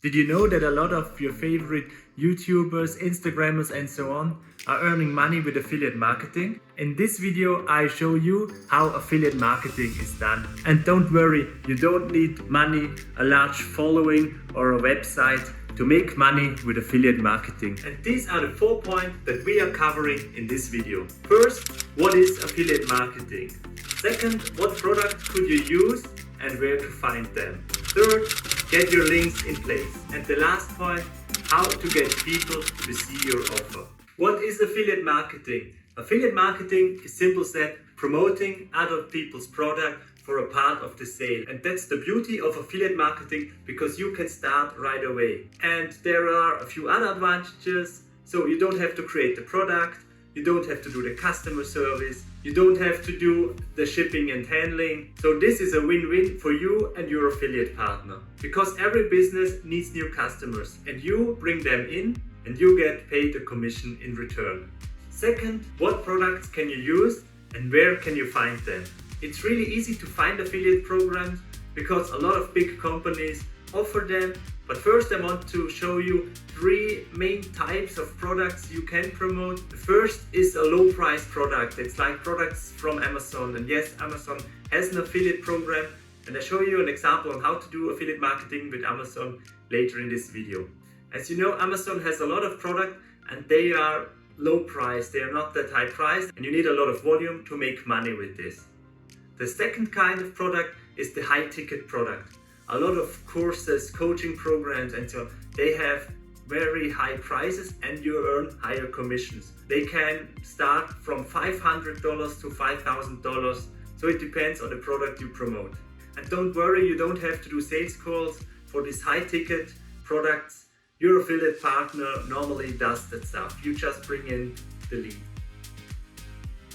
Did you know that a lot of your favorite YouTubers, Instagrammers and so on are earning money with affiliate marketing? In this video I show you how affiliate marketing is done. And don't worry, you don't need money, a large following or a website to make money with affiliate marketing. And these are the 4 points that we are covering in this video. First, what is affiliate marketing? Second, what product could you use and where to find them? Third, get your links in place. And the last point, how to get people to see your offer. What is affiliate marketing? Affiliate marketing is simple said, promoting other people's product for a part of the sale. And that's the beauty of affiliate marketing, because you can start right away. And there are a few other advantages. So you don't have to create the product, you don't have to do the customer service, you don't have to do the shipping and handling. So this is a win-win for you and your affiliate partner, because every business needs new customers and you bring them in and you get paid a commission in return. Second, what products can you use and where can you find them? It's really easy to find affiliate programs because a lot of big companies offer them. But first I want to show you 3 main types of products you can promote. The first is a low price product. It's like products from Amazon. And yes, Amazon has an affiliate program. And I show you an example on how to do affiliate marketing with Amazon later in this video. As you know, Amazon has a lot of product and they are low price. They are not that high priced and you need a lot of volume to make money with this. The second kind of product is the high ticket product. A lot of courses, coaching programs and so on, they have very high prices and you earn higher commissions. They can start from $500 to $5,000, so it depends on the product you promote. And don't worry, you don't have to do sales calls for these high ticket products. Your affiliate partner normally does that stuff. You just bring in the lead.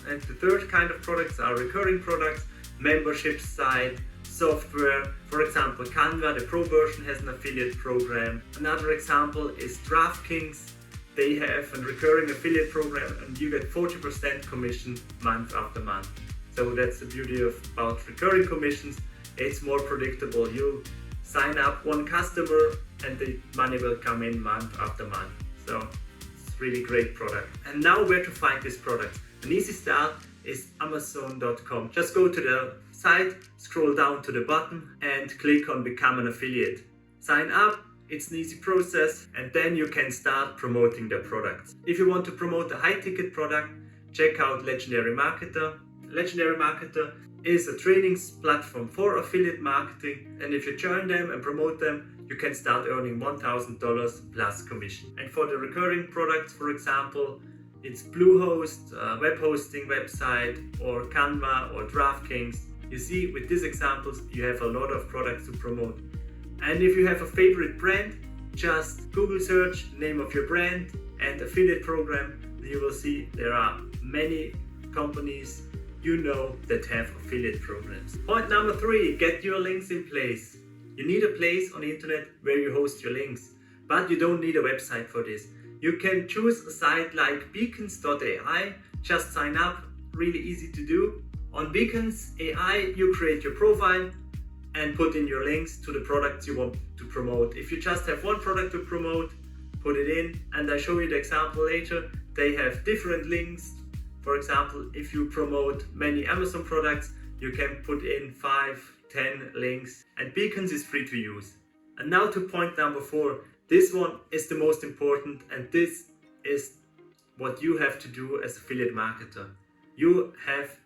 And the third kind of products are recurring products, membership site, software. For example, Canva, the pro version, has an affiliate program. Another example is DraftKings. They have a recurring affiliate program and you get 40% commission month after month. So that's the beauty about recurring commissions. It's more predictable. You sign up one customer and the money will come in month after month. So it's a really great product. And now where to find this product? An easy start is Amazon.com. Just go to the site, scroll down to the bottom and click on Become an Affiliate. Sign up, it's an easy process, and then you can start promoting the products. If you want to promote a high ticket product, check out Legendary Marketer. Legendary Marketer is a training platform for affiliate marketing, and if you join them and promote them, you can start earning $1,000 plus commission. And for the recurring products, for example, it's Bluehost, web hosting website, or Canva or DraftKings. You see, with these examples, you have a lot of products to promote. And if you have a favorite brand, just Google search the name of your brand and affiliate program. You will see there are many companies you know that have affiliate programs. Point number 3, get your links in place. You need a place on the internet where you host your links, but you don't need a website for this. You can choose a site like Beacons.ai, just sign up, really easy to do. On Beacons.ai, you create your profile and put in your links to the products you want to promote. If you just have one product to promote, put it in, and I show you the example later. They have different links. For example, if you promote many Amazon products, you can put in 5, 10 links, and Beacons is free to use. And now to point number 4. This one is the most important, and this is what you have to do as affiliate marketer. You have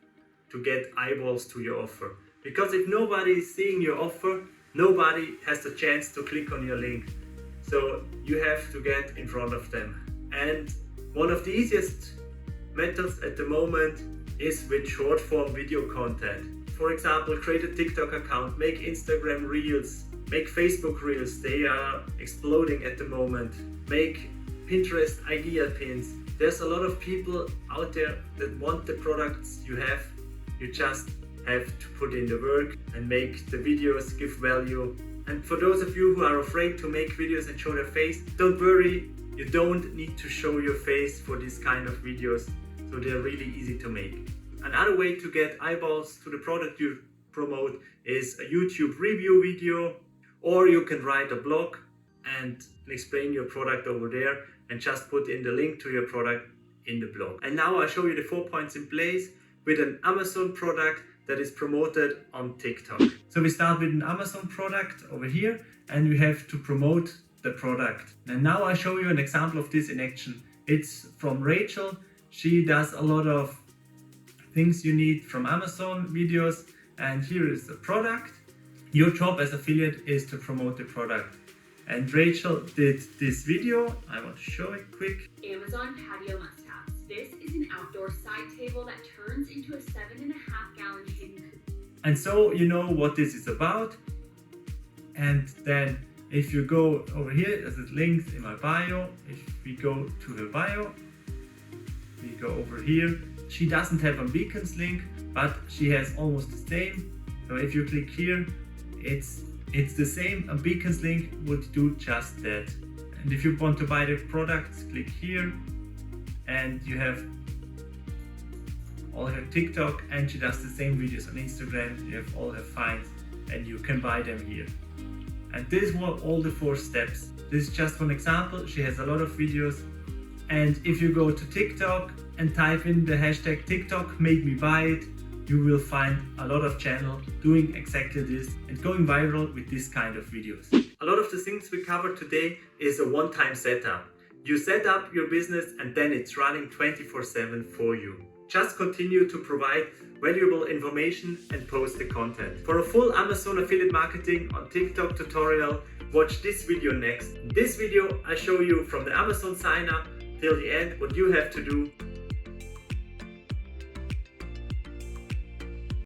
to get eyeballs to your offer. Because if nobody is seeing your offer, nobody has the chance to click on your link. So you have to get in front of them. And one of the easiest methods at the moment is with short form video content. For example, create a TikTok account, make Instagram Reels, make Facebook Reels, they are exploding at the moment. Make Pinterest idea pins. There's a lot of people out there that want the products you have. You just have to put in the work and make the videos give value. And for those of you who are afraid to make videos and show their face, don't worry, you don't need to show your face for this kind of videos. So they're really easy to make. Another way to get eyeballs to the product you promote is a YouTube review video, or you can write a blog and explain your product over there and just put in the link to your product in the blog. And now I show you the 4 points in place with an Amazon product that is promoted on TikTok. So we start with an Amazon product over here and we have to promote the product. And now I show you an example of this in action. It's from Rachel. She does a lot of things you need from Amazon videos, and here is the product. Your job as affiliate is to promote the product. And Rachel did this video. I want to show it quick. Amazon patio must-haves. This is an outdoor side table that turns into a 7.5 gallon hidden coop. And so you know what this is about. And then if you go over here, there's a link in my bio. If we go to her bio, we go over here. She doesn't have a Beacons link, but she has almost the same. So if you click here, it's the same. A Beacons link would do just that. And if you want to buy the products, click here, and you have all her TikTok, and she does the same videos on Instagram. You have all her finds, and you can buy them here. And this were all the 4 steps. This is just one example. She has a lot of videos. And if you go to TikTok and type in the hashtag TikTok make me buy it, you will find a lot of channels doing exactly this and going viral with this kind of videos. A lot of the things we covered today is a one-time setup. You set up your business and then it's running 24/7 for you. Just continue to provide valuable information and post the content. For a full Amazon affiliate marketing on TikTok tutorial, watch this video next. In this video, I show you from the Amazon sign up till the end what you have to do